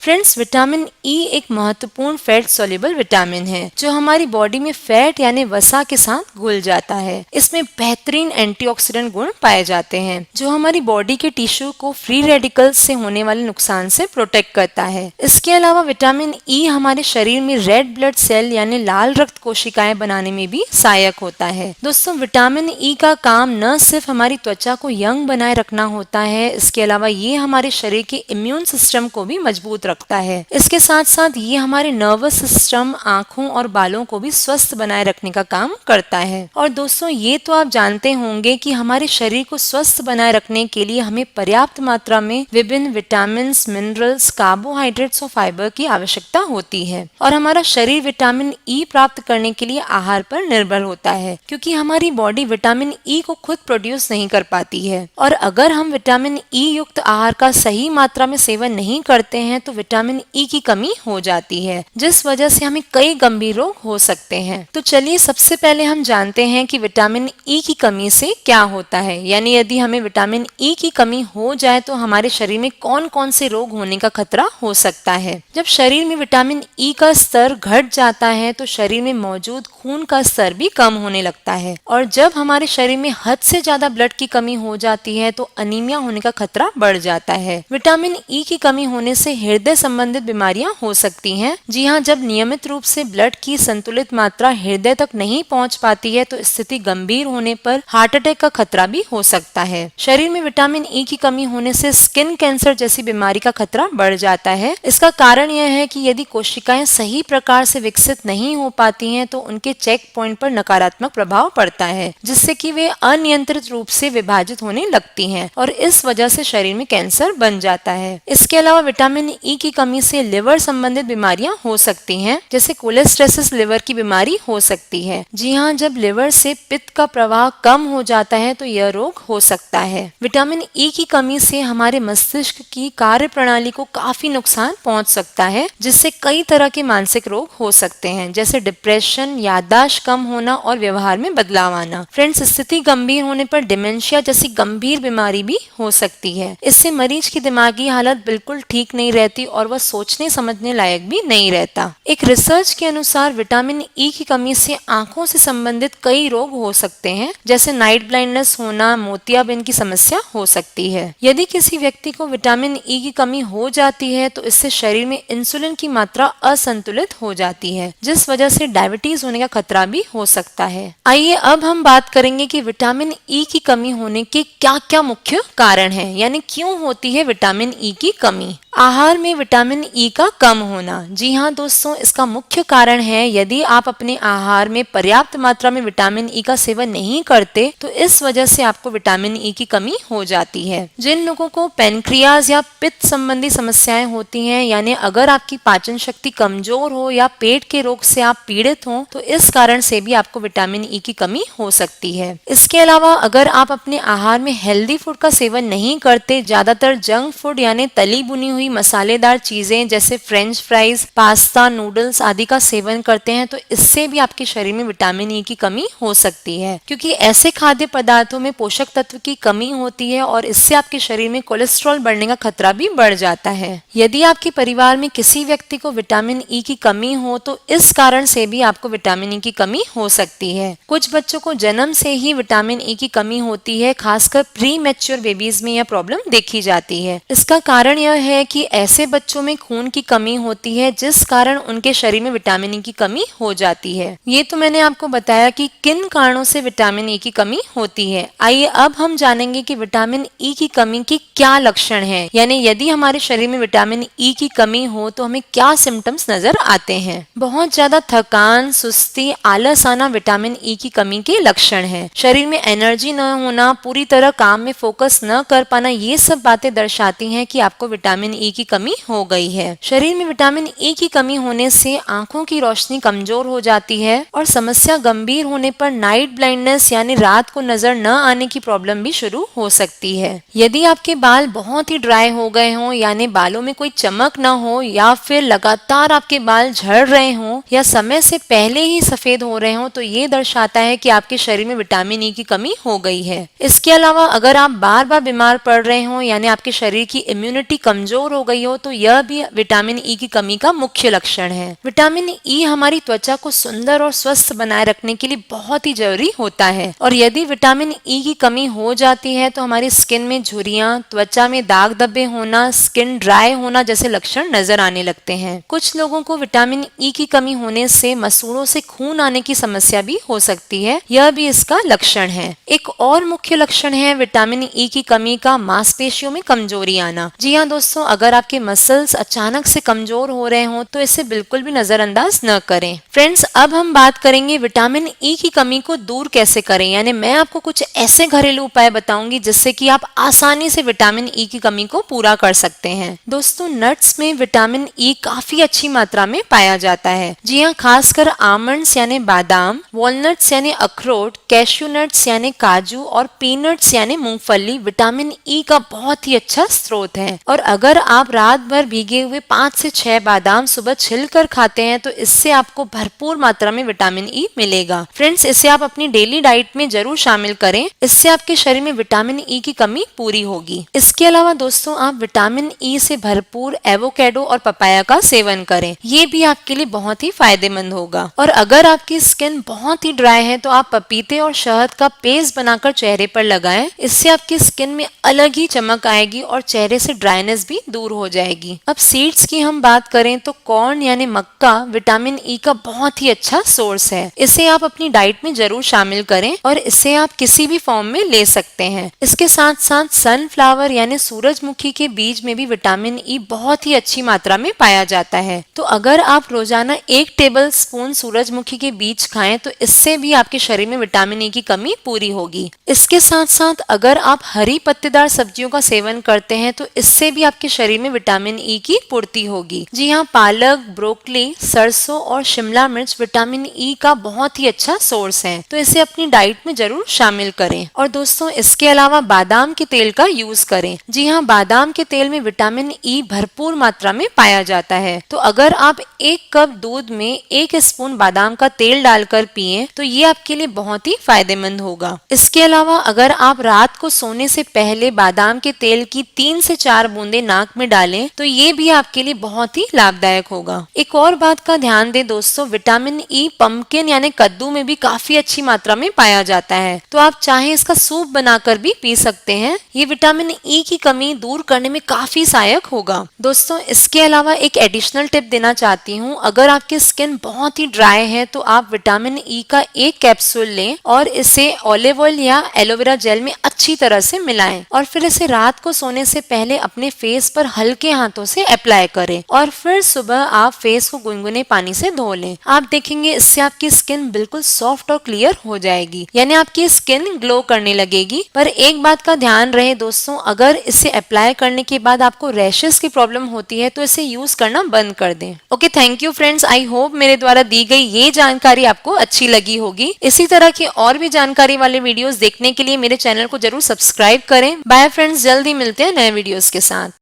Friends, vitamin E एक महत्वपूर्ण fat soluble vitamin है जो हमारी बॉडी में फैट यानी वसा के साथ घुल जाता है। इसमें बेहतरीन एंटीऑक्सीडेंट गुण पाए जाते हैं जो हमारी बॉडी के टिश्यू को फ्री रेडिकल्स से होने वाले नुकसान से प्रोटेक्ट करता है। इसके अलावा विटामिन ई हमारे शरीर में रेड ब्लड सेल यानी लाल रक्त कोशिकाएं बनाने में भी सहायक होता है। दोस्तों, विटामिन ई का काम न सिर्फ हमारी त्वचा को यंग बनाए रखना होता है, इसके अलावा ये हमारे शरीर के इम्यून सिस्टम को भी मजबूत रखता है। इसके साथ साथ ये हमारे नर्वस सिस्टम, आँखों और बालों को भी स्वस्थ बनाए रखने का काम करता है। और दोस्तों, ये तो आप जानते होंगे कि हमारे शरीर को स्वस्थ बनाए रखने के लिए हमें पर्याप्त मात्रा में विभिन्न विटामिन, मिनरल्स, कार्बोहाइड्रेट्स और फाइबर की आवश्यकता होती है। और हमारा शरीर विटामिन ई प्राप्त करने के लिए आहार पर निर्भर होता है, क्योंकि हमारी बॉडी विटामिन ई को खुद प्रोड्यूस नहीं कर पाती है। और अगर हम विटामिन ई युक्त आहार का सही मात्रा में सेवन नहीं करते हैं तो विटामिन ई की कमी हो जाती है, जिस वजह से हमें कई गंभीर रोग हो सकते हैं। तो चलिए सबसे पहले हम जानते हैं कि विटामिन ई की कमी से क्या होता है, यानी यदि हमें विटामिन ई की कमी हो जाए तो हमारे शरीर में कौन कौन से रोग होने का खतरा हो सकता है। जब शरीर में विटामिन ई का स्तर घट जाता है तो शरीर में मौजूद खून का स्तर भी कम होने लगता है, और जब हमारे शरीर में हद से ज्यादा ब्लड की कमी हो जाती है तो अनीमिया होने का खतरा बढ़ जाता है। विटामिन ई की कमी होने से हृदय संबंधित बीमारियां हो सकती हैं। जी हाँ, जब नियमित रूप से ब्लड की संतुलित मात्रा हृदय तक नहीं पहुंच पाती है तो स्थिति गंभीर होने पर हार्ट अटैक का खतरा भी हो सकता है। शरीर में विटामिन ई की कमी होने से स्किन कैंसर जैसी बीमारी का खतरा बढ़ जाता है। इसका कारण यह है कि यदि कोशिकाएं सही प्रकार से विकसित नहीं हो पाती हैं तो उनके चेक पॉइंट पर नकारात्मक प्रभाव पड़ता है, जिससे कि वे अनियंत्रित रूप से विभाजित होने लगती हैं और इस वजह से शरीर में कैंसर बन जाता है। इसके अलावा विटामिन ई की कमी से लिवर संबंधित बीमारियां हो सकती हैं, जैसे कोलेस्टेसिस लिवर की बीमारी हो सकती है। जी हाँ, जब लिवर से पित्त का प्रवाह कम हो जाता है तो यह रोग हो सकता है। विटामिन ई की कमी से हमारे मस्तिष्क की कार्य प्रणाली को काफी नुकसान पहुंच सकता है, जिससे कई तरह के मानसिक रोग हो सकते हैं, जैसे डिप्रेशन, याददाश्त कम होना और व्यवहार में बदलाव आना। फ्रेंड्स, स्थिति गंभीर होने पर डिमेंशिया जैसी गंभीर बीमारी भी हो सकती है। इससे मरीज की दिमागी हालत बिल्कुल ठीक नहीं रहती और वह सोचने समझने लायक भी नहीं रहता। एक रिसर्च के अनुसार विटामिन ई की कमी से आंखों से संबंधित कई रोग हो सकते हैं, जैसे नाइट ब्लाइंडनेस होना, मोतियाबिंद की समस्या हो सकती है। यदि किसी व्यक्ति को विटामिन ई की कमी हो जाती है तो इससे शरीर में इंसुलिन की मात्रा असंतुलित हो जाती है, जिस वजह से डायबिटीज होने का खतरा भी हो सकता है। आइए अब हम बात करेंगे कि विटामिन ई की कमी होने के क्या क्या मुख्य कारण हैं, यानी क्यों होती है विटामिन ई की कमी। आहार में विटामिन ई का कम होना। जी हाँ दोस्तों, इसका मुख्य कारण है यदि आप अपने आहार में पर्याप्त मात्रा में विटामिन ई का सेवन नहीं करते तो इस वजह से आपको विटामिन ई की कमी हो जाती है। जिन लोगों को पेनक्रियाज या पित्त संबंधी समस्याएं होती हैं, यानी अगर आपकी पाचन शक्ति कमजोर हो या पेट के रोग से आप पीड़ित हो तो इस कारण से भी आपको विटामिन ई की कमी हो सकती है। इसके अलावा अगर आप अपने आहार में हेल्दी फूड का सेवन नहीं करते, ज्यादातर जंक फूड यानी तली बुनी हुई मसालेदार चीजें जैसे फ्रेंच फ्राइज, पास्ता, नूडल्स आदि का सेवन करते हैं तो इससे भी आपके शरीर में विटामिन ई की कमी हो सकती है, क्योंकि ऐसे खाद्य पदार्थों में पोषक तत्व की कमी होती है और इससे आपके शरीर में कोलेस्ट्रॉल बढ़ने का खतरा भी बढ़ जाता है। यदि आपके परिवार में किसी व्यक्ति को विटामिन ई की कमी हो तो इस कारण से भी आपको विटामिन ई की कमी हो सकती है। कुछ बच्चों को जन्म से ही विटामिन ई की कमी होती है, खासकर प्री मैच्योर बेबीज में यह प्रॉब्लम देखी जाती है। इसका कारण यह है कि ऐसे बच्चों में खून की कमी होती है, जिस कारण उनके शरीर में विटामिन ई की कमी हो जाती है। ये तो मैंने आपको बताया कि किन कारणों से विटामिन ई की कमी होती है। आइए अब हम जानेंगे कि विटामिन ई की कमी के क्या लक्षण हैं, यानी यदि हमारे शरीर में विटामिन ई की कमी हो तो हमें क्या सिम्टम्स नजर आते हैं। बहुत ज्यादा थकान, सुस्ती, आलस आना विटामिन ई की कमी के लक्षण हैं। शरीर में एनर्जी न होना, पूरी तरह काम में फोकस न कर पाना, ये सब बातें दर्शाती हैं कि आपको विटामिन ई की कमी हो गई है। शरीर में विटामिन ई की कमी होने से आंखों की रोशनी कमजोर हो जाती है और समस्या गंभीर होने पर नाइट ब्लाइंडनेस यानी रात को नजर न आने की प्रॉब्लम भी शुरू हो सकती है। यदि आपके बाल बहुत ही ड्राई हो गए हों, यानी बालों में कोई चमक न हो, या फिर लगातार आपके बाल झड़ रहे हों या समय से पहले ही सफेद हो रहे हों, तो ये दर्शाता है कि आपके शरीर में विटामिन ई की कमी हो गई है। इसके अलावा अगर आप बार बार बीमार पड़ रहे हों, यानी आपके शरीर की इम्यूनिटी कमजोर हो गई हो, तो तो यह भी विटामिन ई की कमी का मुख्य लक्षण है। विटामिन ई हमारी त्वचा को सुंदर और स्वस्थ बनाए रखने के लिए बहुत ही जरूरी होता है, और यदि विटामिन ई की कमी हो जाती है तो हमारी स्किन में झुर्रियां, त्वचा में दाग धब्बे होना, स्किन ड्राई होना जैसे लक्षण नजर आने लगते हैं। कुछ लोगों को विटामिन ई की कमी होने से मसूड़ों से खून आने की समस्या भी हो सकती है, यह भी इसका लक्षण है। एक और मुख्य लक्षण है विटामिन ई की कमी का मांसपेशियों में कमजोरी आना। जी हाँ दोस्तों, अगर आपके मसल्स अचानक से कमजोर हो रहे हो तो इसे बिल्कुल भी नजरअंदाज न करें। फ्रेंड्स, अब हम बात करेंगे विटामिन ई की कमी को दूर कैसे करें, यानी मैं आपको कुछ ऐसे घरेलू उपाय बताऊंगी जिससे कि आप आसानी से विटामिन ई की कमी को पूरा कर सकते हैं। दोस्तों, नट्स में विटामिन ई काफी अच्छी मात्रा में पाया जाता है। जी हाँ, खासकर आमंड्स यानी बादाम, वॉलनट्स यानी अखरोट, कैश्यू नट्स यानी काजू और पीनट्स यानी मूंगफली विटामिन ई का बहुत ही अच्छा स्रोत है। और अगर आप रात भर भीगे हुए 5 से 6 बादाम सुबह छिलकर खाते हैं तो इससे आपको भरपूर मात्रा में विटामिन ई मिलेगा। फ्रेंड्स, इसे आप अपनी डेली डाइट में जरूर शामिल करें, इससे आपके शरीर में विटामिन ई की कमी पूरी होगी। इसके अलावा दोस्तों, आप विटामिन ई से भरपूर एवोकेडो और पपाया का सेवन करें, ये भी आपके लिए बहुत ही फायदेमंद होगा। और अगर आपकी स्किन बहुत ही ड्राई है तो आप पपीते और शहद का पेस्ट बनाकर चेहरे पर लगाएं, इससे आपकी स्किन में अलग ही चमक आएगी और चेहरे से ड्राइनेस भी दूर हो जाएगी। अब सीड्स की हम बात करें तो कॉर्न यानी मक्का विटामिन ई का बहुत ही अच्छा सोर्स है, इसे आप अपनी डाइट में जरूर शामिल करें और इसे आप किसी भी फॉर्म में ले सकते हैं। इसके साथ साथ सनफ्लावर यानी सूरजमुखी के बीज में भी विटामिन ई बहुत ही अच्छी मात्रा में पाया जाता है। तो अगर आप रोजाना 1 टेबल स्पून सूरजमुखी के बीज खाएं तो इससे भी आपके शरीर में विटामिन ई की कमी पूरी होगी। इसके साथ साथ अगर आप हरी पत्तेदार सब्जियों का सेवन करते हैं तो इससे भी आपके शरीर में विटामिन ई की पूर्ति होगी। जी हाँ, पालक, ब्रोकली, सरसों और शिमला मिर्च विटामिन ई का बहुत ही अच्छा सोर्स है, तो इसे अपनी डाइट में जरूर शामिल करें। और दोस्तों, इसके अलावा बादाम के तेल का यूज करें। जी हाँ, बादाम के तेल में विटामिन ई भरपूर मात्रा में पाया जाता है, तो अगर आप 1 कप दूध में 1 स्पून बादाम का तेल डालकर पिएं तो ये आपके लिए बहुत ही फायदेमंद होगा। इसके अलावा अगर आप रात को सोने से पहले बादाम के तेल की 3 से 4 बूंदे नाक में डालें तो ये भी आपके लिए बहुत ही लाभदायक होगा। एक और बात का ध्यान दें दोस्तों, विटामिन ई पंपकिन यानी कद्दू में भी काफी अच्छी मात्रा में पाया जाता है, तो आप चाहे इसका सूप बनाकर भी पी सकते हैं। ये विटामिन ई की कमी दूर करने में काफी सहायक होगा। दोस्तों, इसके अलावा एक एडिशनल टिप देना चाहती हूँ, अगर आपकी स्किन बहुत ही ड्राई है तो आप विटामिन ई का 1 कैप्सूल लें और इसे ऑलिव ऑयल या एलोवेरा जेल में अच्छी तरह से मिलाएं और फिर इसे रात को सोने से पहले अपने फेस पर हल्के हाथों से अप्लाई करें और फिर सुबह आप फेस को गुनगुने पानी से धो लें। आप देखेंगे इससे आपकी स्किन बिल्कुल सॉफ्ट और क्लियर हो जाएगी, यानी आपकी स्किन ग्लो करने लगेगी। पर एक बात का ध्यान रहे दोस्तों, अगर इसे अप्लाई करने के बाद आपको रैशेस की प्रॉब्लम होती है तो इसे यूज करना बंद कर दें। Okay, thank you friends, I hope मेरे द्वारा दी गई ये जानकारी आपको अच्छी लगी होगी। इसी तरह की और भी जानकारी वाले वीडियोस देखने के लिए मेरे चैनल को जरूर सब्सक्राइब करें। बाय फ्रेंड्स, जल्दी मिलते हैं नए वीडियोस के साथ।